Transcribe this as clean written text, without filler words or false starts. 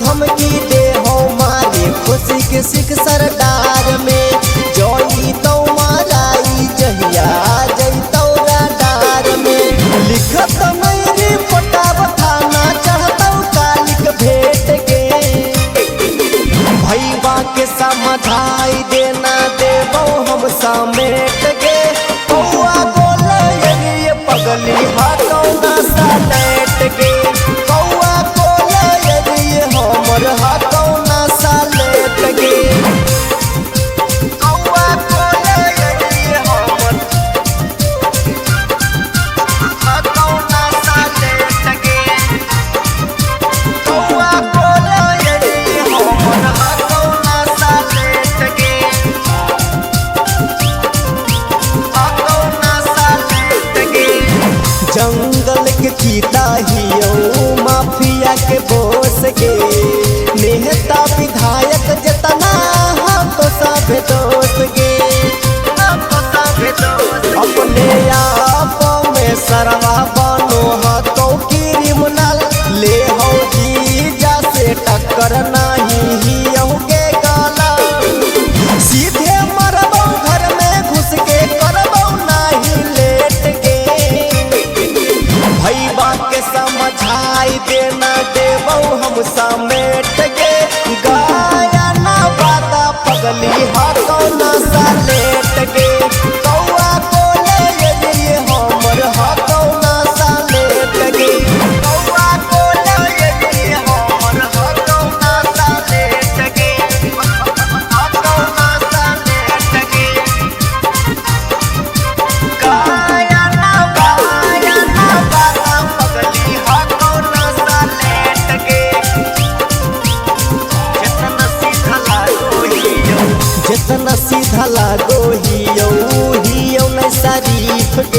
धमकी दे हो मारे खुशी के सिख सरदार में जोई तो माराई जहिया जई तौरा डार में लिखत मेरी पटाव थाना चाहता कालिक भेट के भईबा के समझाई देना देवो हम समेट के कौआ बोले ये पगली हाथों ना सलेट के कौआ बोले ये हमर हाथों ना सलेट के कौआ बोले ये हमर हाथों ना सलेट के कौआ बोले ये हमर हाथों ना सलेट के हाथों ना सलेट के जंगल के चीता हियो माफिया के बोस के नेता विधायक जतना हम तो सब दोस्त के अपने आप में सरवा बनो हाथों क्रिमिनल ले हो जीजा से टक्कर नहीं हियो के गाला सीधे मरबो घर में घुस के करबो नहीं लेट के भईबा के समझाई देना देवो हम समेट के गाया ना बाता पगली हाथों ना सलेट के कौआ बोले ये हमर हाथों ना सलेट के कौआ बोले ये हमर हाथों ना सलेट के हाथों ना सलेट के गाया ना बाता पगली हाथों ना सलेट के जितना सीधा लागो हियो नहीं शरीफ के